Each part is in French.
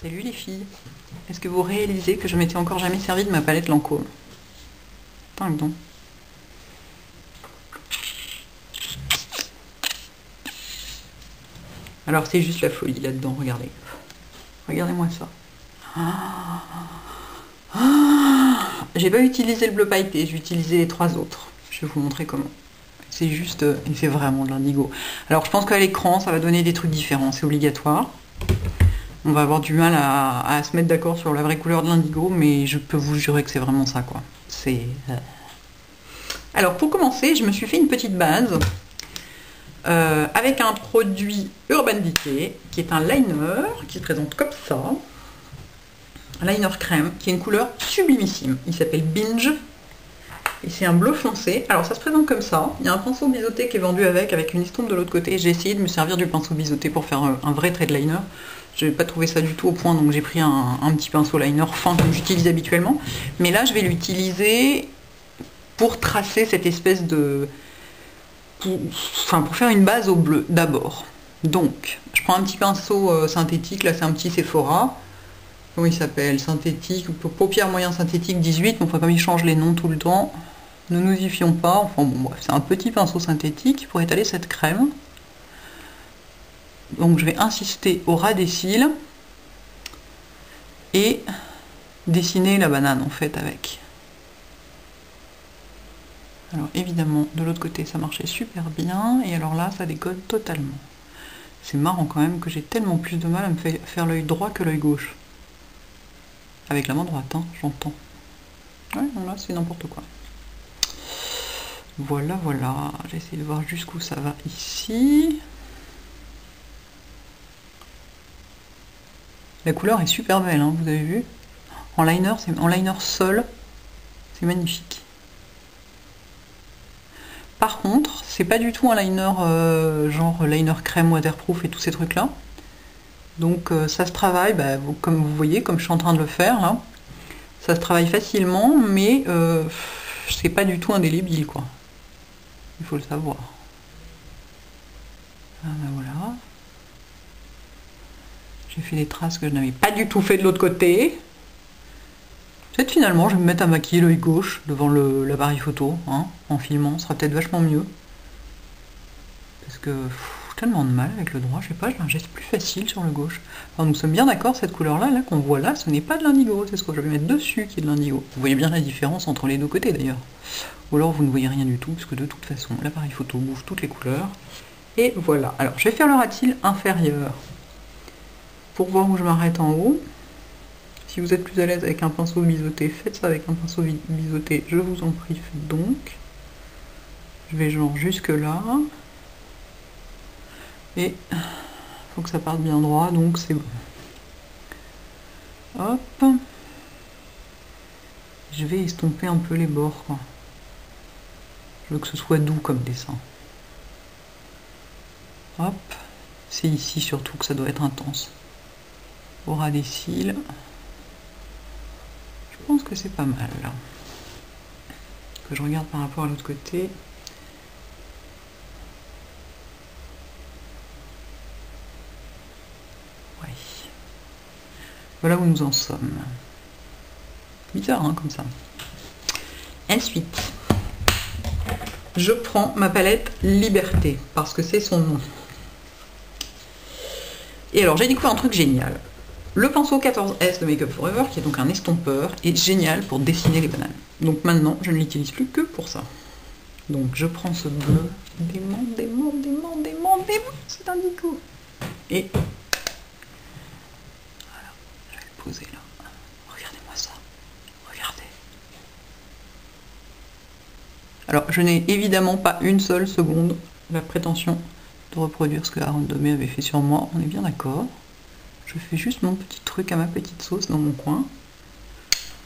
Salut les filles. Est-ce que vous réalisez que je m'étais encore jamais servi de ma palette Lancôme? Dingue donc. Alors c'est juste la folie là-dedans, regardez. Regardez-moi ça. J'ai pas utilisé le bleu pailleté, j'ai utilisé les trois autres. Je vais vous montrer comment. C'est juste, il fait vraiment de l'indigo. Alors je pense qu'à l'écran, ça va donner des trucs différents, c'est obligatoire. On va avoir du mal à se mettre d'accord sur la vraie couleur de l'indigo, mais je peux vous jurer que c'est vraiment ça, quoi. C'est... Alors pour commencer, je me suis fait une petite base avec un produit Urban Decay, qui est un liner, qui se présente comme ça. Un liner crème, qui est une couleur sublimissime. Il s'appelle Binge. Et c'est un bleu foncé. Alors ça se présente comme ça. Il y a un pinceau biseauté qui est vendu avec une estompe de l'autre côté. J'ai essayé de me servir du pinceau biseauté pour faire un vrai trait de liner. Je n'ai pas trouvé ça du tout au point, donc j'ai pris un petit pinceau liner fin comme j'utilise habituellement. Mais là, je vais l'utiliser pour tracer cette espèce de... pour faire une base au bleu d'abord. Donc, je prends un petit pinceau synthétique. Là, c'est un petit Sephora. Comment il s'appelle? Synthétique, paupières moyen synthétique 18. Enfin, comme ils changent les noms tout le temps, ne nous y fions pas. Enfin bon, bref, c'est un petit pinceau synthétique pour étaler cette crème. Donc je vais insister au ras des cils et dessiner la banane en fait avec. Alors évidemment, de l'autre côté, ça marchait super bien. Et alors là, ça décolle totalement. C'est marrant quand même que j'ai tellement plus de mal à me faire l'œil droit que l'œil gauche. Avec la main droite, hein, j'entends. Ouais, non, là, c'est n'importe quoi. Voilà, voilà. J'essaie de voir jusqu'où ça va ici. La couleur est super belle, hein, vous avez vu? En liner seul, c'est magnifique. Par contre, c'est pas du tout un liner genre liner crème waterproof et tous ces trucs-là. Donc ça se travaille, bah, comme vous voyez, comme je suis en train de le faire là. Ça se travaille facilement, mais c'est pas du tout indélébile, quoi. Il faut le savoir. Ah ben voilà. J'ai fait des traces que je n'avais pas du tout fait de l'autre côté. Peut-être finalement, je vais me mettre à maquiller l'œil gauche devant l'appareil photo, hein, en filmant. Ce sera peut-être vachement mieux. Parce que j'ai tellement de mal avec le droit, je sais pas, j'ai un geste plus facile sur le gauche. Alors nous sommes bien d'accord, cette couleur-là, là, qu'on voit là, ce n'est pas de l'indigo, c'est ce que je vais mettre dessus qui est de l'indigo. Vous voyez bien la différence entre les deux côtés d'ailleurs. Ou alors vous ne voyez rien du tout, parce que de toute façon, l'appareil photo bouge toutes les couleurs. Et voilà. Alors je vais faire le ras-de-cils inférieur. Pour voir où je m'arrête en haut. Si vous êtes plus à l'aise avec un pinceau biseauté, faites ça avec un pinceau biseauté, je vous en prie, faites donc. Je vais genre jusque là. Et il faut que ça parte bien droit, donc c'est bon. Hop. Je vais estomper un peu les bords, quoi. Je veux que ce soit doux comme dessin. Hop. C'est ici surtout que ça doit être intense. Au ras des cils. Je pense que c'est pas mal là. Que je regarde par rapport à l'autre côté. Oui. Voilà où nous en sommes. Bizarre, hein, comme ça. Ensuite, je prends ma palette Liberté, parce que c'est son nom. Et alors, j'ai découvert un truc génial. Le pinceau 14S de Make Up For Ever, qui est donc un estompeur, est génial pour dessiner les bananes. Donc maintenant, je ne l'utilise plus que pour ça. Donc je prends ce bleu, dément, c'est indigo. Et voilà, je vais le poser là. Regardez-moi ça. Regardez. Alors, je n'ai évidemment pas une seule seconde la prétention de reproduire ce que Aaron Domé avait fait sur moi. On est bien d'accord. Je fais juste mon petit truc à ma petite sauce dans mon coin.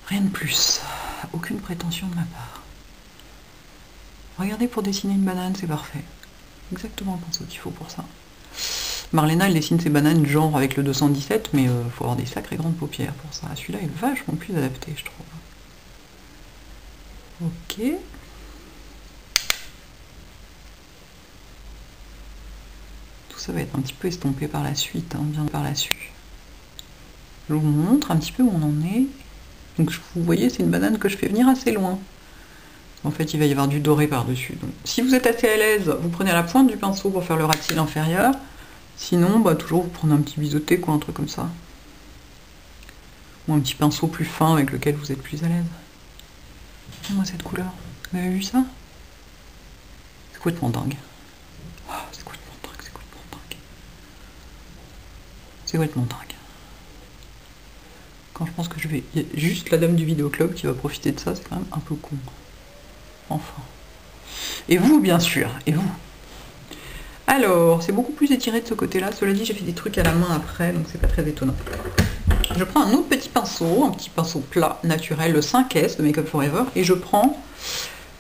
Rien de plus. Aucune prétention de ma part. Regardez, pour dessiner une banane, c'est parfait. Exactement le pinceau qu'il faut pour ça. Marlena, elle dessine ses bananes genre avec le 217, mais faut avoir des sacrées grandes paupières pour ça. Celui-là est vachement plus adapté, je trouve. Ok. Tout ça va être un petit peu estompé par la suite, hein, bien par la suite. Je vous montre un petit peu où on en est. Donc vous voyez, c'est une banane que je fais venir assez loin. En fait, il va y avoir du doré par-dessus. Donc, si vous êtes assez à l'aise, vous prenez la pointe du pinceau pour faire le ras de cils inférieur. Sinon, bah, toujours vous prenez un petit biseauté, quoi, un truc comme ça. Ou un petit pinceau plus fin avec lequel vous êtes plus à l'aise. Moi, cette couleur. Vous avez vu ça? C'est complètement dingue. Oh, c'est complètement dingue, c'est complètement dingue. C'est complètement dingue. Quand je pense que je vais... Il y a juste la dame du vidéoclub qui va profiter de ça, c'est quand même un peu con. Enfin. Et vous, bien sûr, et vous. Alors, c'est beaucoup plus étiré de ce côté-là. Cela dit, j'ai fait des trucs à la main après, donc c'est pas très étonnant. Je prends un autre petit pinceau, un petit pinceau plat, naturel, le 5S de Make Up For Ever, et je prends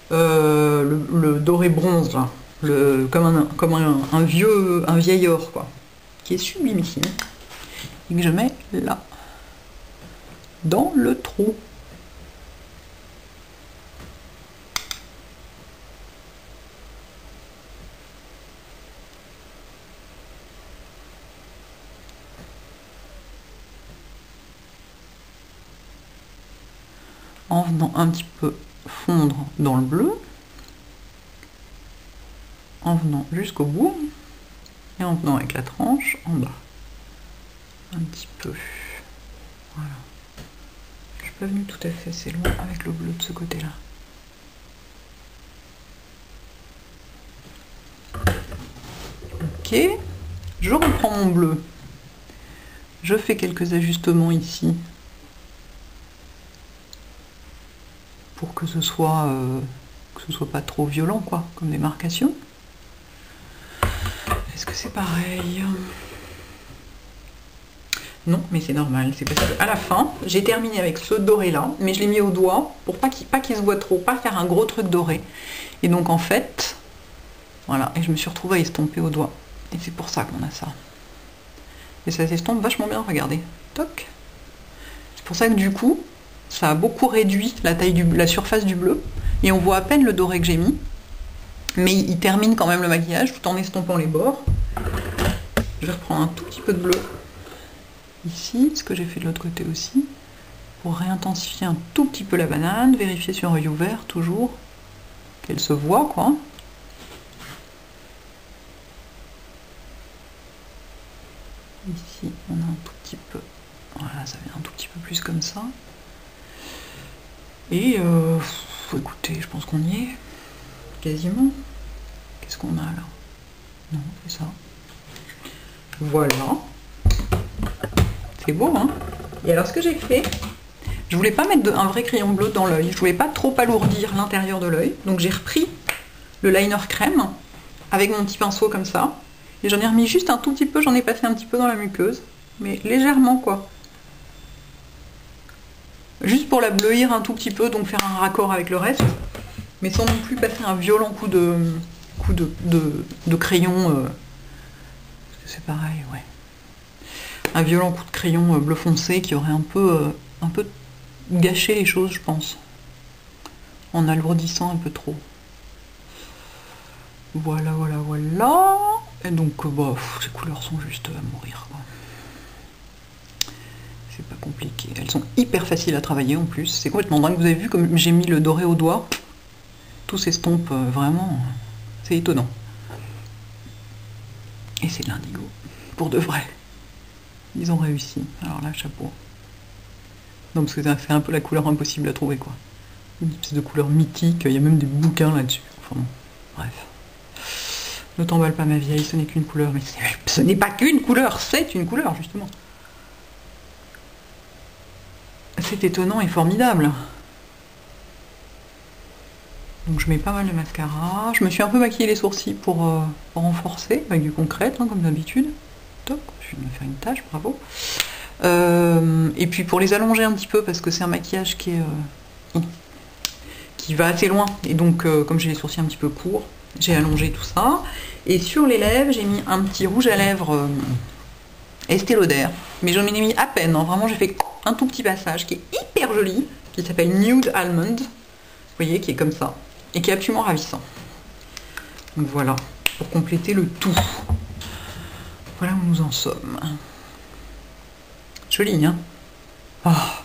le doré bronze, là, comme un vieil or, quoi, qui est sublimissime, et que je mets là, dans le trou. En venant un petit peu fondre dans le bleu, en venant jusqu'au bout, et en venant avec la tranche en bas. Un petit peu. Voilà. Je suis pas venue tout à fait assez loin avec le bleu de ce côté-là. Ok. Je reprends mon bleu. Je fais quelques ajustements ici. Pour que ce soit pas trop violent, quoi, comme démarcation. Est-ce que c'est pareil? Non, mais c'est normal, c'est parce qu'à la fin, j'ai terminé avec ce doré là, mais je l'ai mis au doigt pour pas qu'il se voit trop, pas faire un gros truc doré. Et donc en fait, voilà, et je me suis retrouvée à estomper au doigt. Et c'est pour ça qu'on a ça. Et ça s'estompe vachement bien, regardez. Toc. C'est pour ça que du coup, ça a beaucoup réduit la taille la surface du bleu, et on voit à peine le doré que j'ai mis, mais il termine quand même le maquillage tout en estompant les bords. Je vais reprendre un tout petit peu de bleu ici, ce que j'ai fait de l'autre côté aussi, pour réintensifier un tout petit peu la banane, vérifier sur œil ouvert toujours, qu'elle se voit, quoi. Ici, on a un tout petit peu, voilà, ça vient un tout petit peu plus comme ça. Et écoutez, je pense qu'on y est, quasiment. Qu'est-ce qu'on a là? Non, c'est ça. Voilà. C'est beau, hein? Et alors, ce que j'ai fait, je voulais pas mettre un vrai crayon bleu dans l'œil. Je voulais pas trop alourdir l'intérieur de l'œil. Donc, j'ai repris le liner crème avec mon petit pinceau comme ça. Et j'en ai remis juste un tout petit peu. J'en ai passé un petit peu dans la muqueuse. Mais légèrement, quoi. Juste pour la bleuir un tout petit peu, donc faire un raccord avec le reste, mais sans non plus passer un violent coup de crayon, c'est pareil, ouais. Un violent coup de crayon bleu foncé qui aurait un peu gâché les choses, je pense, en alourdissant un peu trop. Voilà, voilà, voilà. Et donc, bah, ces couleurs sont juste à mourir, quoi. C'est pas compliqué. Elles sont hyper faciles à travailler en plus. C'est complètement dingue. Vous avez vu comme j'ai mis le doré au doigt? Tout s'estompe vraiment. C'est étonnant. Et c'est de l'indigo. Pour de vrai. Ils ont réussi. Alors là, chapeau. Non, parce que ça fait un peu la couleur impossible à trouver, quoi. Une espèce de couleur mythique. Il y a même des bouquins là-dessus. Enfin bon, bref. Ne t'emballe pas, ma vieille. Ce n'est qu'une couleur. Mais ce n'est pas qu'une couleur. C'est une couleur, justement. C'est étonnant et formidable. Donc je mets pas mal de mascara. Je me suis un peu maquillé les sourcils pour renforcer avec du concret, hein, comme d'habitude. Top, je vais me faire une tache, bravo. Et puis pour les allonger un petit peu, parce que c'est un maquillage qui va assez loin. Et donc comme j'ai les sourcils un petit peu courts, j'ai allongé tout ça. Et sur les lèvres, j'ai mis un petit rouge à lèvres Estée Lauder. Mais j'en ai mis à peine, hein. Vraiment j'ai fait un tout petit passage qui est hyper joli, qui s'appelle Nude Almond. Vous voyez, qui est comme ça. Et qui est absolument ravissant. Donc voilà, pour compléter le tout. Voilà où nous en sommes. Joli, hein? Oh.